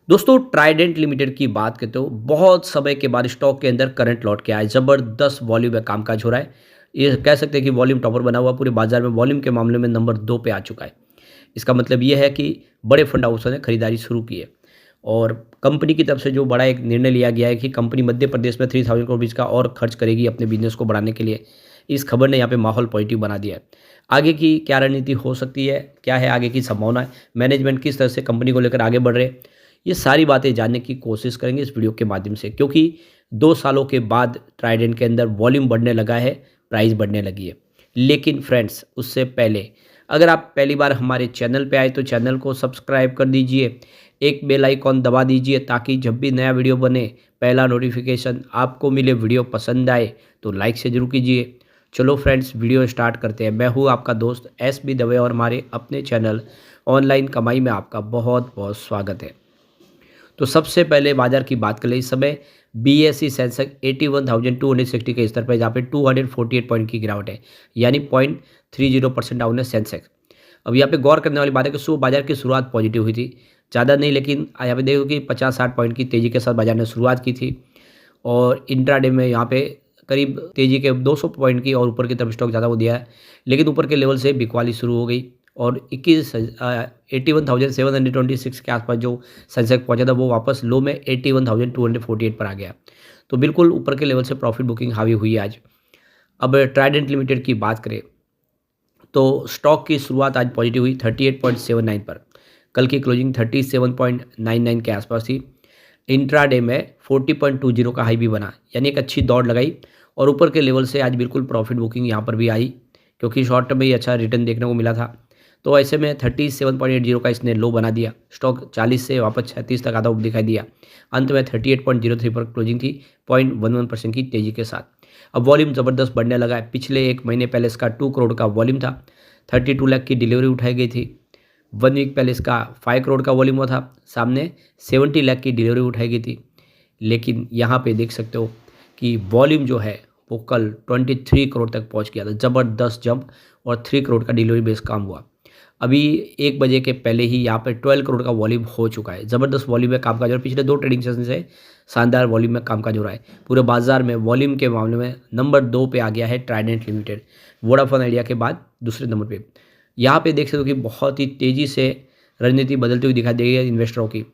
दोस्तों Trident limited की बात करते हो बहुत समय के बाद स्टॉक के अंदर करंट लौट के आया है। ज़बरदस्त वॉल्यूम में कामकाज हो रहा है। ये कह सकते हैं कि वॉल्यूम टॉपर बना हुआ पूरे बाजार में वॉल्यूम के मामले में नंबर 2 पे आ चुका है। इसका मतलब ये है कि बड़े फंड हाउसों ने खरीदारी शुरू की है और कंपनी की तरफ से जो बड़ा एक निर्णय लिया गया है कि कंपनी मध्य प्रदेश में 3000 करोड़ रुपीज़ का और खर्च करेगी अपने बिजनेस को बढ़ाने के लिए। इस खबर ने यहाँ पे माहौल पॉजिटिव बना दिया है। आगे की क्या रणनीति हो सकती है, क्या है आगे की संभावना है, मैनेजमेंट किस तरह से कंपनी को लेकर आगे बढ़ रहे हैं, ये सारी बातें जानने की कोशिश करेंगे इस वीडियो के माध्यम से, क्योंकि 2 सालों के बाद ट्राइडेंट के अंदर वॉल्यूम बढ़ने लगा है, प्राइस बढ़ने लगी है। लेकिन फ्रेंड्स उससे पहले अगर आप पहली बार हमारे चैनल पे आए तो चैनल को सब्सक्राइब कर दीजिए, एक बेल आइकॉन दबा दीजिए ताकि जब भी नया वीडियो बने पहला नोटिफिकेशन आपको मिले। वीडियो पसंद आए तो लाइक से जरूर कीजिए। चलो फ्रेंड्स वीडियो स्टार्ट करते हैं। मैं हूँ आपका दोस्त SB दवे और हमारे अपने चैनल ऑनलाइन कमाई में आपका बहुत बहुत स्वागत है। तो सबसे पहले बाजार की बात करें, इस समय BSE सेंसेक्स 81,260 के स्तर पर जहाँ पे 248 पॉइंट की गिरावट है, यानी 0.30% डाउन है सेंसेक्स। अब यहाँ पे गौर करने वाली बात है कि सुबह बाजार की शुरुआत पॉजिटिव हुई थी, ज़्यादा नहीं, लेकिन यहाँ पे देखो कि 50-60 पॉइंट की तेज़ी के साथ बाजार ने शुरुआत की थी और इंट्राडे में यहाँ पे करीब तेज़ी के 200 पॉइंट की और ऊपर की तरफ स्टॉक ज़्यादा वो दिया है, लेकिन ऊपर के लेवल से बिकवाली शुरू हो गई और 81,726 के आसपास जो सेंसेक्स पहुंचा था वो वापस लो में 81,248 पर आ गया। तो बिल्कुल ऊपर के लेवल से प्रॉफिट बुकिंग हावी हुई है आज। अब ट्राइडेंट लिमिटेड की बात करें तो स्टॉक की शुरुआत आज पॉजिटिव हुई 38.79 पर। कल की क्लोजिंग 37.99 के आसपास थी। इंट्राडे में 40.20 का हाई भी बना, यानी एक अच्छी दौड़ लगाई और ऊपर के लेवल से आज बिल्कुल प्रॉफिट बुकिंग यहाँ पर भी आई, क्योंकि शॉर्ट टर्म में ही अच्छा रिटर्न देखने को मिला था। तो ऐसे में 37.80 का इसने लो बना दिया। स्टॉक 40 से वापस 36 तक आता हुआ दिखाई दिया। अंत में 38.03 पर क्लोजिंग थी 0.11% की तेज़ी के साथ। अब वॉल्यूम ज़बरदस्त बढ़ने लगा है। पिछले एक महीने पहले इसका 2 करोड़ का वॉल्यूम था, 32 लाख की डिलीवरी उठाई गई थी। 1 वीक पहले इसका 5 करोड़ का वॉल्यूम हुआ था, सामने 70 लाख की डिलीवरी उठाई गई थी। लेकिन यहाँ पे देख सकते हो कि वॉल्यूम जो है वो कल 23 करोड़ तक पहुँच गया था। ज़बरदस्त जंप और 3 करोड़ का डिलीवरी बेस काम हुआ। अभी 1 बजे के पहले ही यहाँ पे 12 करोड़ का वॉल्यूम हो चुका है। ज़बरदस्त वॉल्यूम में कामकाज और पिछले 2 ट्रेडिंग सेशन से शानदार वॉल्यूम में कामकाज हो रहा है। पूरे बाजार में वॉल्यूम के मामले में नंबर 2 पे आ गया है ट्राइडेंट लिमिटेड, वोडाफोन आइडिया के बाद दूसरे नंबर पे। यहाँ पे देख सकते हो कि बहुत ही तेज़ी से रणनीति बदलती हुई दिखाई दे रही है इन्वेस्टरों की।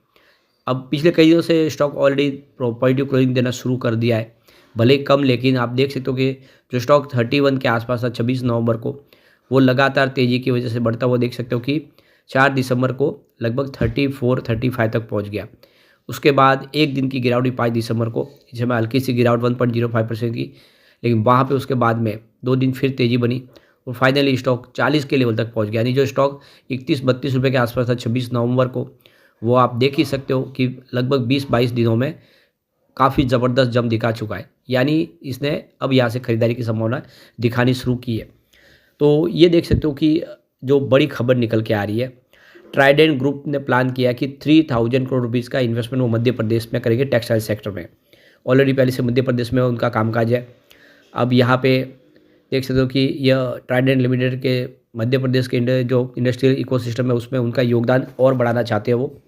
अब पिछले कई दिनों से स्टॉक ऑलरेडी पॉजिटिव क्लोजिंग देना शुरू कर दिया है, भले ही कम, लेकिन आप देख सकते हो कि जो स्टॉक 31 के आसपास था 26 नवंबर को, वो लगातार तेज़ी की वजह से बढ़ता हुआ देख सकते हो कि 4 दिसंबर को लगभग 34-35 तक पहुंच गया। उसके बाद एक दिन की गिरावट हुई 5 दिसंबर को, जिसमें हल्की सी गिरावट 1.05% की, लेकिन वहाँ पे उसके बाद में 2 दिन फिर तेज़ी बनी और फाइनली स्टॉक 40 के लेवल तक पहुँच गया। यानी जो स्टॉक 31-32 रुपये के आसपास था 26 नवंबर को, वो आप देख ही सकते हो कि लगभग 20-22 दिनों में काफ़ी ज़बरदस्त जंप दिखा चुका है। यानी इसने अब यहाँ से खरीदारी की संभावना दिखानी शुरू की है। तो ये देख सकते हो कि जो बड़ी खबर निकल के आ रही है, ट्राइडेंट ग्रुप ने प्लान किया कि 3000 करोड़ रुपीज़ का इन्वेस्टमेंट वो मध्य प्रदेश में करेंगे टेक्सटाइल सेक्टर में। ऑलरेडी पहले से मध्य प्रदेश में उनका कामकाज है। अब यहाँ पे देख सकते हो कि यह ट्राइडेंट लिमिटेड के मध्य प्रदेश के जो इंडस्ट्रियल इकोसिस्टम है उसमें उनका योगदान और बढ़ाना चाहते हैं वो।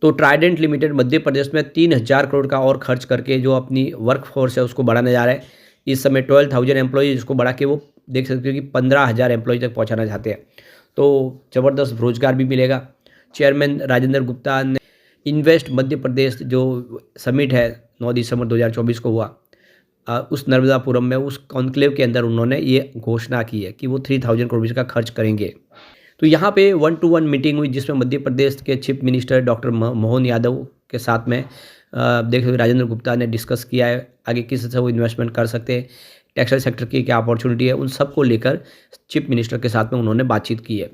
तो ट्राइडेंट लिमिटेड मध्य प्रदेश में 3000 करोड़ का और खर्च करके जो अपनी वर्क फोर्स है उसको बढ़ाने जा रहा है। इस समय 12,000 एम्प्लॉयज़ इसको बढ़ा के वो देख सकते हो कि 15,000 एम्प्लॉयज़ तक पहुंचाना चाहते हैं। तो ज़बरदस्त रोजगार भी मिलेगा। चेयरमैन राजेंद्र गुप्ता ने इन्वेस्ट मध्य प्रदेश जो समिट है 9 दिसंबर 2024 को हुआ, उस नर्मदापुरम में उस कॉन्क्लेव के अंदर उन्होंने ये घोषणा की है कि वो 3000 करोड़ रुपये का खर्च करेंगे। तो यहाँ पे 1-to-1 मीटिंग हुई जिसमें मध्य प्रदेश के chief minister doctor Mohan Yadav के साथ में देख सकते राजेंद्र गुप्ता ने डिस्कस किया है आगे किस तरह से वो इन्वेस्टमेंट कर सकते हैं, टेक्सटाइल सेक्टर की क्या अपॉर्चुनिटी है, उन सब को लेकर चीफ मिनिस्टर के साथ में उन्होंने बातचीत की है।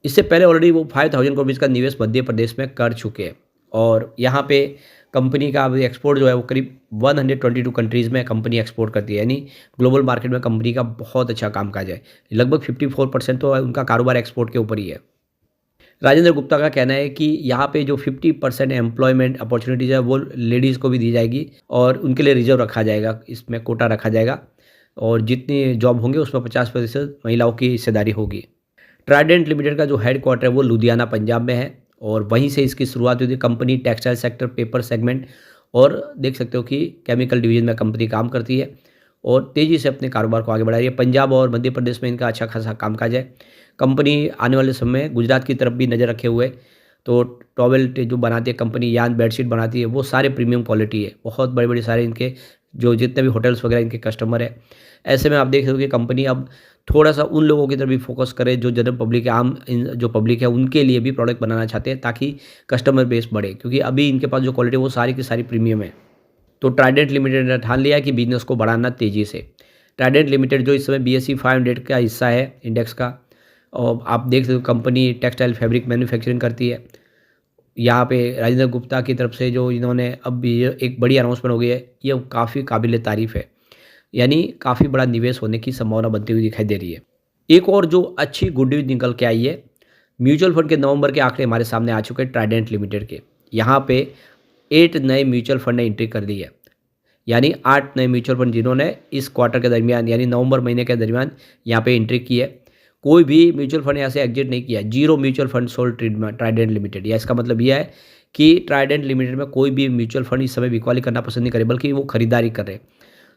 इससे पहले ऑलरेडी वो 5,000 करोड़ का निवेश मध्य प्रदेश में कर चुके हैं और यहाँ पे कंपनी का अभी एक्सपोर्ट जो है वो करीब 122 कंट्रीज़ में कंपनी एक्सपोर्ट करती है। यानी ग्लोबल मार्केट में कंपनी का बहुत अच्छा कामकाज है। लगभग 54% तो उनका कारोबार एक्सपोर्ट के ऊपर ही है। राजेंद्र गुप्ता का कहना है कि यहाँ पे जो 50% एम्प्लॉयमेंट अपॉर्चुनिटीज़ है वो लेडीज़ को भी दी जाएगी और उनके लिए रिजर्व रखा जाएगा, इसमें कोटा रखा जाएगा और जितनी जॉब होंगे उसमें 50% महिलाओं की हिस्सेदारी होगी। ट्राइडेंट लिमिटेड का जो हेड क्वार्टर है वो लुधियाना पंजाब में है और वहीं से इसकी शुरुआत हुई थी। Company textile sector, paper segment और देख सकते हो कि केमिकल डिवीजन में कंपनी काम करती है और तेज़ी से अपने कारोबार को आगे बढ़ा रही है। पंजाब और मध्य प्रदेश में इनका अच्छा खासा कामकाज है। कंपनी आने वाले समय में गुजरात की तरफ भी नज़र रखे हुए, तो टॉवेल जो बनाती है कंपनी, यान बेडशीट बनाती है, वो सारे प्रीमियम क्वालिटी है। बहुत बड़े-बड़े सारे इनके जो जितने भी होटल्स वगैरह इनके कस्टमर है। ऐसे में आप देख सकते हो कि कंपनी अब थोड़ा-सा उन लोगों की तरफ भी फोकस करे जो जनरल पब्लिक है, आम जो पब्लिक है उनके लिए भी प्रोडक्ट बनाना चाहते हैं ताकि कस्टमर बेस बढ़े, क्योंकि अभी इनके पास जो क्वालिटी है वो सारी की सारी प्रीमियम है। तो ट्राइडेंट लिमिटेड ने ठान लिया है कि बिज़नेस को बढ़ाना तेज़ी से। ट्राइडेंट लिमिटेड जो इस समय बीएसई 500 का हिस्सा है इंडेक्स का, और आप देख सकते हो कंपनी टेक्सटाइल फैब्रिक मैन्युफैक्चरिंग करती है। यहाँ पे राजेंद्र गुप्ता की तरफ से जो इन्होंने अब ये एक बड़ी अनाउंसमेंट हो गई है, ये काफ़ी काबिल तारीफ़ है। यानी काफ़ी बड़ा निवेश होने की संभावना बनती हुई दिखाई दे रही है। एक और जो अच्छी गुड न्यूज़ निकल के आई है, म्यूचुअल फंड के नवंबर के आंकड़े हमारे सामने आ चुके हैं ट्राइडेंट लिमिटेड के। यहाँ पे 8 नए म्यूचुअल फंड ने एंट्री कर दी है। यानी 8 नए म्यूचुअल फंड जिन्होंने इस क्वार्टर के दरमियान यानी नवंबर महीने के दरमियान यहाँ पे एंट्री की है। कोई भी म्यूचुअल फंड यहाँ से एग्जिट नहीं किया। 0 mutual fund sold Trident limited. या इसका मतलब यह है कि ट्राइडेंट लिमिटेड में कोई भी म्यूचुअल फंड इस समय बिकवाली करना पसंद नहीं करे, बल्कि वो खरीदारी कर रहे हैं।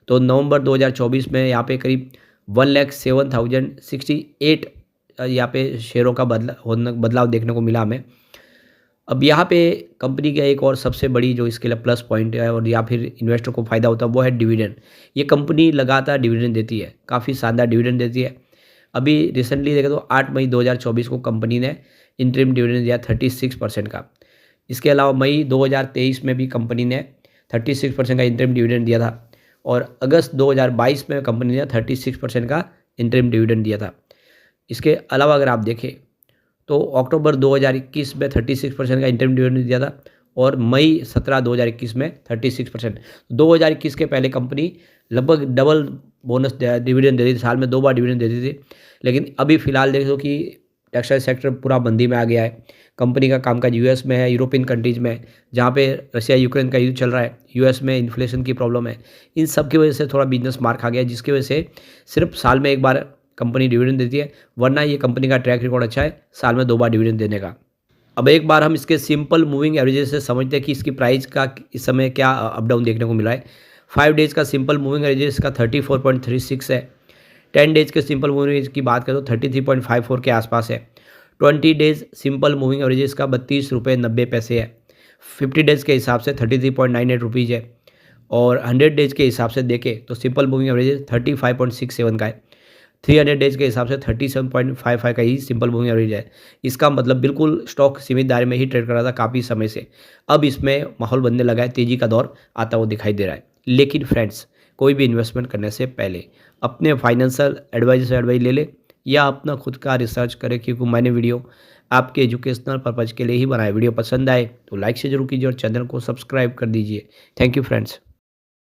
तो नवंबर 2024 में यहाँ पे करीब 1,07,068 यहाँ पे शेयरों का बदलाव देखने को मिला हमें। अब यहाँ पे कंपनी का एक और सबसे बड़ी जो इसके लिए प्लस पॉइंट है और या फिर इन्वेस्टर को फ़ायदा होता है, वो है डिविडेंड। ये कंपनी लगातार डिविडेंड देती है, काफ़ी शानदार डिविडेंड देती है। अभी रिसेंटली देखें तो 8 मई 2024 को कंपनी ने इंटरिम डिविडेंड दिया 36% का। इसके अलावा मई 2023 में भी कंपनी ने 36% का इंटरिम डिविडेंड दिया था और अगस्त 2022 में कंपनी ने 36% का इंटरिम डिविडेंड दिया था। इसके अलावा अगर आप देखें तो अक्टूबर 2021 में 36% का इंटरिम डिविडेंड दिया था और मई 17 2021 में 36%। 2021 के पहले कंपनी लगभग डबल बोनस डिविडेंड देती थी, साल में 2 बार डिविडेंड देती थी। लेकिन अभी फ़िलहाल देख लो कि टेक्सटाइल सेक्टर पूरा मंदी में आ गया है। कंपनी का कामकाज यूएस में है, यूरोपियन कंट्रीज़ में, जहाँ पे रशिया यूक्रेन का युद्ध चल रहा है, यूएस में इन्फ्लेशन की प्रॉब्लम है। इन सब की वजह से थोड़ा बिजनेस मार खा गया, जिसकी वजह से सिर्फ साल में 1 बार कंपनी डिविडेंड देती है, वरना ये कंपनी का ट्रैक रिकॉर्ड अच्छा है साल में 2 बार डिविडेंड देने का। अब एक बार हम इसके सिंपल मूविंग एवरेजेस से समझते हैं कि इसकी प्राइस का इस समय क्या अप डाउन देखने को मिला है। 5 डेज़ का सिंपल मूविंग एवरेज का 34.36 है। 10 डेज़ के सिंपल मूविंग एवरेज की बात करें तो 33.54 के आसपास है। 20 डेज़ सिंपल मूविंग एवरेज का 32.90 है। 50 डेज़ के हिसाब से 33.98 रुपीज़ है और 100 डेज़ के हिसाब से देखें तो सिंपल मूविंग एवरेज 35.67 का है। 300 डेज़ के हिसाब से 37.55 का ही सिंपल मूविंग एवरेज है। इसका मतलब बिल्कुल स्टॉक सीमित दायरे में ही ट्रेड कर रहा था काफ़ी समय से। अब इसमें माहौल बनने लगा है, तेज़ी का दौर आता हुआ दिखाई दे रहा है। लेकिन फ्रेंड्स, कोई भी इन्वेस्टमेंट करने से पहले अपने फाइनेंशियल एडवाइजर से एडवाइस ले ले या अपना खुद का रिसर्च करें, क्योंकि मैंने वीडियो आपके एजुकेशनल पर्पज़ के लिए ही बनाया। वीडियो पसंद आए तो लाइक से जरूर कीजिए और चैनल को सब्सक्राइब कर दीजिए। Thank you friends.